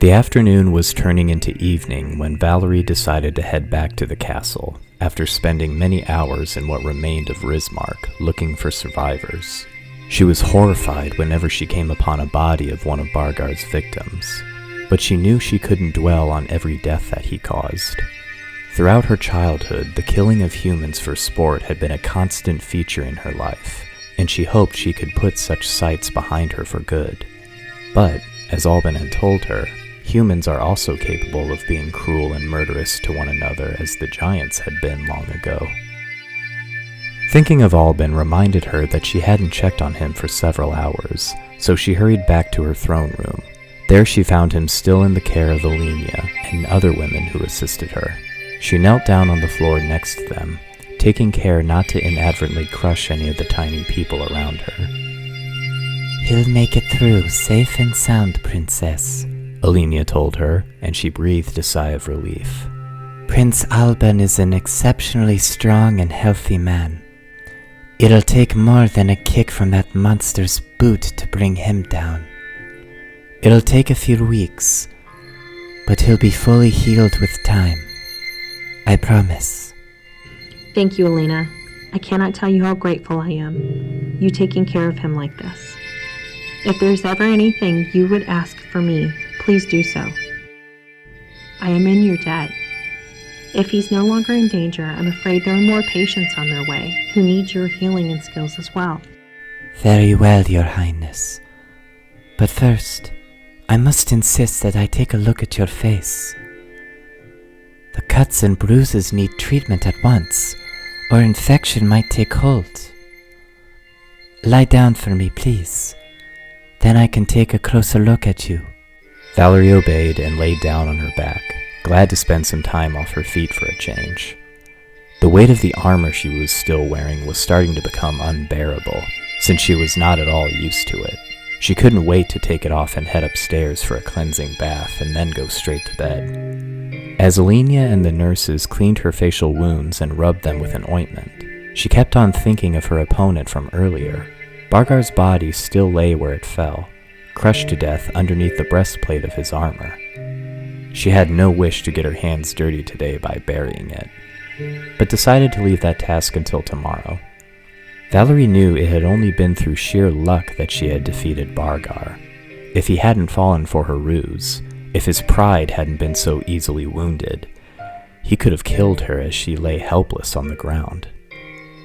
The afternoon was turning into evening when Valerie decided to head back to the castle, after spending many hours in what remained of Rismark looking for survivors. She was horrified whenever she came upon a body of one of Bargar's victims, but she knew she couldn't dwell on every death that he caused. Throughout her childhood, the killing of humans for sport had been a constant feature in her life, and she hoped she could put such sights behind her for good. But, as Alban had told her, humans are also capable of being cruel and murderous to one another as the giants had been long ago. Thinking of Alban reminded her that she hadn't checked on him for several hours, so she hurried back to her throne room. There she found him still in the care of Alenia and other women who assisted her. She knelt down on the floor next to them, taking care not to inadvertently crush any of the tiny people around her. "He'll make it through safe and sound, Princess," Alenia told her, and she breathed a sigh of relief. "Prince Alban is an exceptionally strong and healthy man. It'll take more than a kick from that monster's boot to bring him down. It'll take a few weeks, but he'll be fully healed with time. I promise." Thank you, Elena. I cannot tell you how grateful I am, you taking care of him like this. If there's ever anything you would ask for me, please do so. I am in your debt. If he's no longer in danger, I'm afraid there are more patients on their way who need your healing and skills as well. Very well, Your Highness. But first, I must insist that I take a look at your face. The cuts and bruises need treatment at once, or infection might take hold. Lie down for me, please. Then I can take a closer look at you. Valerie obeyed and laid down on her back, glad to spend some time off her feet for a change. The weight of the armor she was still wearing was starting to become unbearable, since she was not at all used to it. She couldn't wait to take it off and head upstairs for a cleansing bath and then go straight to bed. As Alenia and the nurses cleaned her facial wounds and rubbed them with an ointment, she kept on thinking of her opponent from earlier. Bargar's body still lay where it fell, crushed to death underneath the breastplate of his armor. She had no wish to get her hands dirty today by burying it, but decided to leave that task until tomorrow. Valerie knew it had only been through sheer luck that she had defeated Bargar. If he hadn't fallen for her ruse, if his pride hadn't been so easily wounded, he could have killed her as she lay helpless on the ground.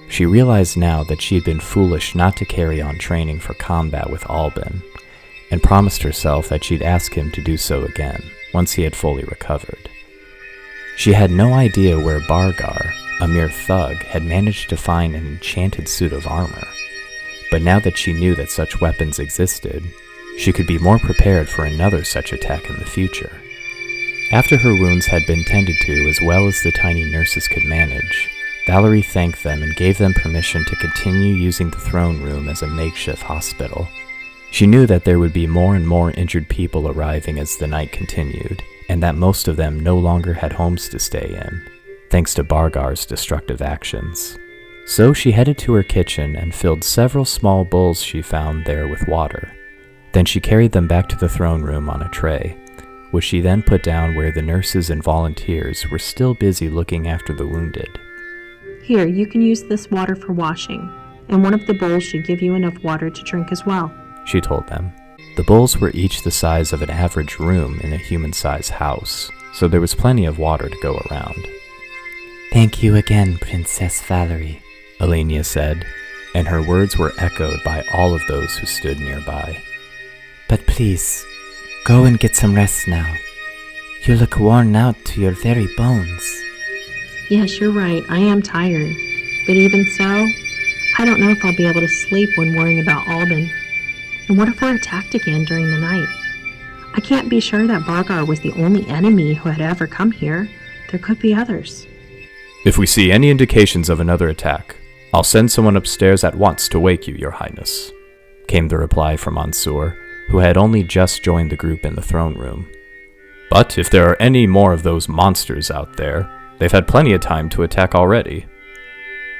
She realized now that she had been foolish not to carry on training for combat with Alban, and promised herself that she'd ask him to do so again, once he had fully recovered. She had no idea where Bargar, a mere thug, had managed to find an enchanted suit of armor, but now that she knew that such weapons existed, she could be more prepared for another such attack in the future. After her wounds had been tended to as well as the tiny nurses could manage, Valerie thanked them and gave them permission to continue using the throne room as a makeshift hospital. She knew that there would be more and more injured people arriving as the night continued, and that most of them no longer had homes to stay in, thanks to Bargar's destructive actions. So she headed to her kitchen and filled several small bowls she found there with water. Then she carried them back to the throne room on a tray, which she then put down where the nurses and volunteers were still busy looking after the wounded. Here, you can use this water for washing, and one of the bowls should give you enough water to drink as well, she told them. The bowls were each the size of an average room in a human-sized house, so there was plenty of water to go around. "Thank you again, Princess Valerie," Alenia said, and her words were echoed by all of those who stood nearby. "But please, go and get some rest now. You look worn out to your very bones." Yes, you're right, I am tired. But even so, I don't know if I'll be able to sleep when worrying about Alban. And what if we're attacked again during the night? I can't be sure that Bargar was the only enemy who had ever come here. There could be others. If we see any indications of another attack, I'll send someone upstairs at once to wake you, Your Highness, came the reply from Monsieur, who had only just joined the group in the throne room. But if there are any more of those monsters out there, they've had plenty of time to attack already.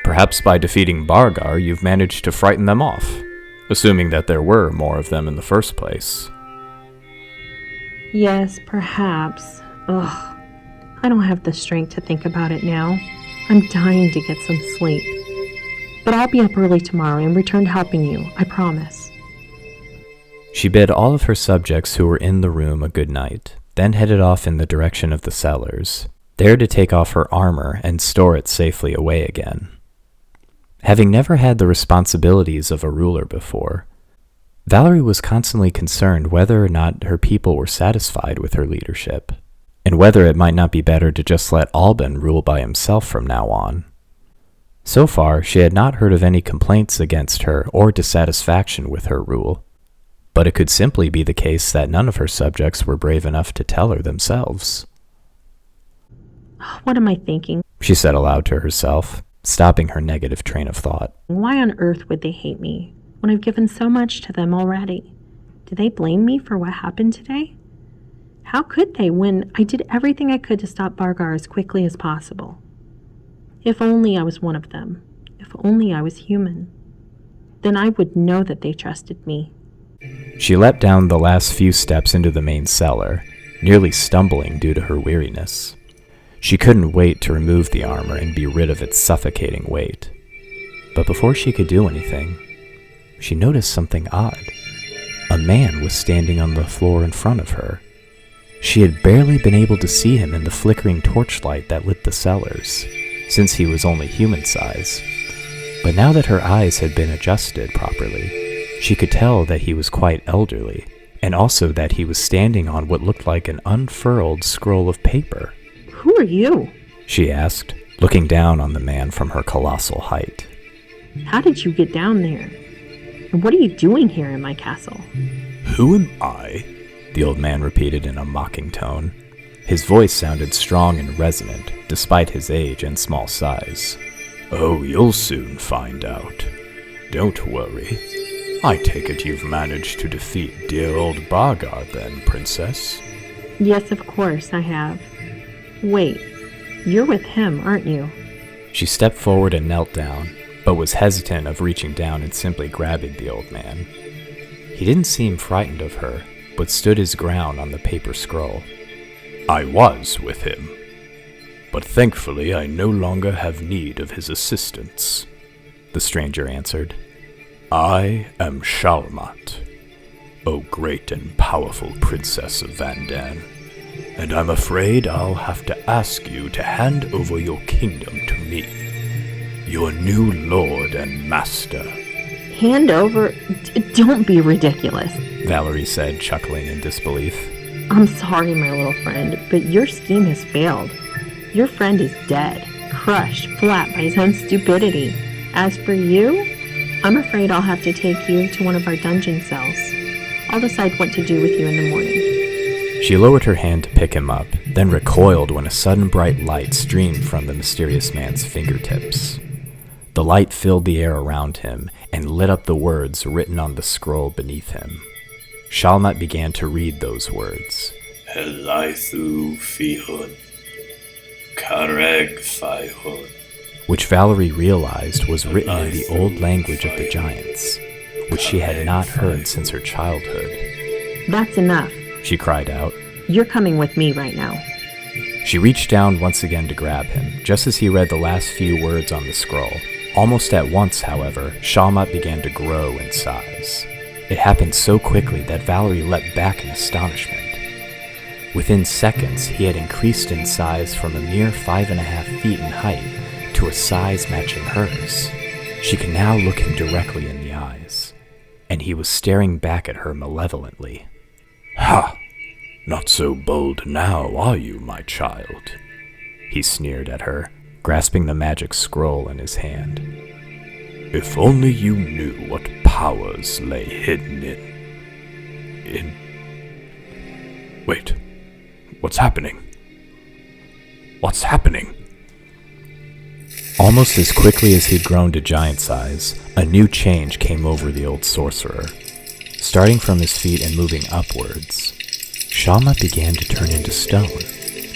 Perhaps by defeating Bargar, you've managed to frighten them off, assuming that there were more of them in the first place. Yes, perhaps. Ugh, I don't have the strength to think about it now. I'm dying to get some sleep. But I'll be up early tomorrow and return to helping you, I promise. She bid all of her subjects who were in the room a good night, then headed off in the direction of the cellars, there to take off her armor and store it safely away again. Having never had the responsibilities of a ruler before, Valerie was constantly concerned whether or not her people were satisfied with her leadership, and whether it might not be better to just let Alban rule by himself from now on. So far, she had not heard of any complaints against her or dissatisfaction with her rule, but it could simply be the case that none of her subjects were brave enough to tell her themselves. What am I thinking? She said aloud to herself, stopping her negative train of thought. Why on earth would they hate me when I've given so much to them already? Do they blame me for what happened today? How could they when I did everything I could to stop Bargar as quickly as possible? If only I was one of them. If only I was human. Then I would know that they trusted me. She leapt down the last few steps into the main cellar, nearly stumbling due to her weariness. She couldn't wait to remove the armor and be rid of its suffocating weight. But before she could do anything, she noticed something odd. A man was standing on the floor in front of her. She had barely been able to see him in the flickering torchlight that lit the cellars, since he was only human size. But now that her eyes had been adjusted properly, she could tell that he was quite elderly, and also that he was standing on what looked like an unfurled scroll of paper. Who are you? She asked, looking down on the man from her colossal height. How did you get down there? And what are you doing here in my castle? Who am I? The old man repeated in a mocking tone. His voice sounded strong and resonant, despite his age and small size. Oh, you'll soon find out. Don't worry. I take it you've managed to defeat dear old Bargar then, Princess? Yes, of course, I have. Wait, you're with him, aren't you? She stepped forward and knelt down, but was hesitant of reaching down and simply grabbing the old man. He didn't seem frightened of her, but stood his ground on the paper scroll. I was with him, but thankfully I no longer have need of his assistance, the stranger answered. I am Shalmat, O great and powerful Princess of Vandan, and I'm afraid I'll have to ask you to hand over your kingdom to me, your new lord and master. Hand over? Don't be ridiculous, Valerie said, chuckling in disbelief. I'm sorry, my little friend, but your scheme has failed. Your friend is dead, crushed flat by his own stupidity. As for you, I'm afraid I'll have to take you to one of our dungeon cells. I'll decide what to do with you in the morning. She lowered her hand to pick him up, then recoiled when a sudden bright light streamed from the mysterious man's fingertips. The light filled the air around him and lit up the words written on the scroll beneath him. Shalmat began to read those words. Helaithu fihun, kareg faihun, which Valerie realized was written in the old language of the giants, which she had not heard since her childhood. That's enough, she cried out. You're coming with me right now. She reached down once again to grab him, just as he read the last few words on the scroll. Almost at once, however, Shalmat began to grow in size. It happened so quickly that Valerie leapt back in astonishment. Within seconds, he had increased in size from a mere 5.5 feet in height to a size matching hers. She could now look him directly in the eyes, and he was staring back at her malevolently. Ha! Not so bold now, are you, my child? He sneered at her, grasping the magic scroll in his hand. If only you knew what powers lay hidden in... Wait, what's happening? What's happening? Almost as quickly as he'd grown to giant size, a new change came over the old sorcerer. Starting from his feet and moving upwards, Shalmat began to turn into stone,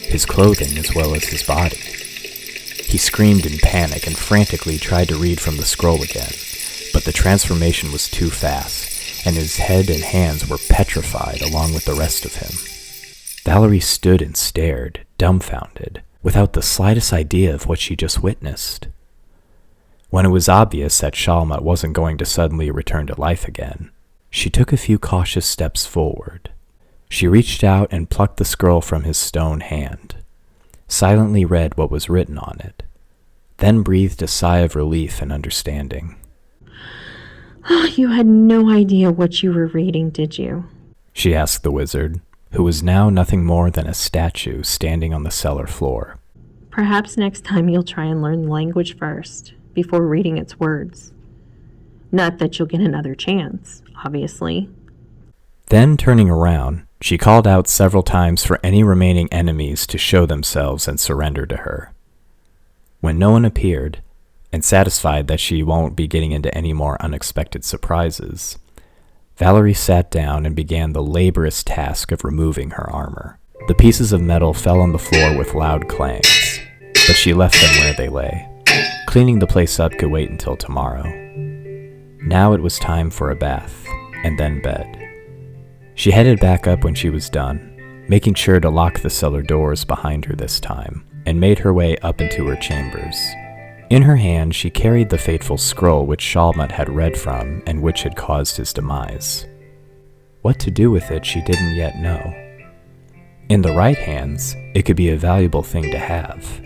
his clothing as well as his body. He screamed in panic and frantically tried to read from the scroll again, but the transformation was too fast, and his head and hands were petrified along with the rest of him. Valerie stood and stared, dumbfounded, without the slightest idea of what she just witnessed. When it was obvious that Shalmat wasn't going to suddenly return to life again, she took a few cautious steps forward. She reached out and plucked the scroll from his stone hand, silently read what was written on it, then breathed a sigh of relief and understanding. You had no idea what you were reading, did you? She asked the wizard, who was now nothing more than a statue standing on the cellar floor. Perhaps next time you'll try and learn the language first, before reading its words. Not that you'll get another chance, obviously. Then, turning around, she called out several times for any remaining enemies to show themselves and surrender to her. When no one appeared, and satisfied that she won't be getting into any more unexpected surprises, Valerie sat down and began the laborious task of removing her armor. The pieces of metal fell on the floor with loud clangs, but she left them where they lay. Cleaning the place up could wait until tomorrow. Now it was time for a bath, and then bed. She headed back up when she was done, making sure to lock the cellar doors behind her this time, and made her way up into her chambers. In her hand, she carried the fateful scroll which Shalmat had read from and which had caused his demise. What to do with it she didn't yet know. In the right hands, it could be a valuable thing to have,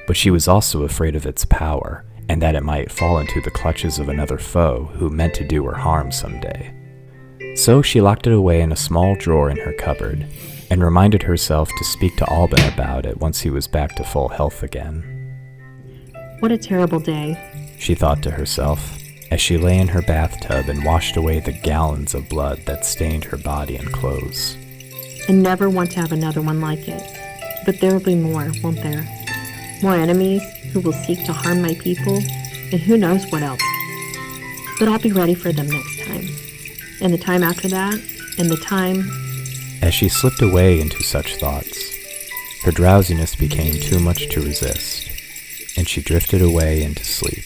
but she was also afraid of its power and that it might fall into the clutches of another foe who meant to do her harm someday. So she locked it away in a small drawer in her cupboard and reminded herself to speak to Alban about it once he was back to full health again. What a terrible day, she thought to herself, as she lay in her bathtub and washed away the gallons of blood that stained her body and clothes. I never want to have another one like it. But there will be more, won't there? More enemies who will seek to harm my people, and who knows what else. But I'll be ready for them next time. And the time after that, and the time... As she slipped away into such thoughts, her drowsiness became too much to resist, and she drifted away into sleep.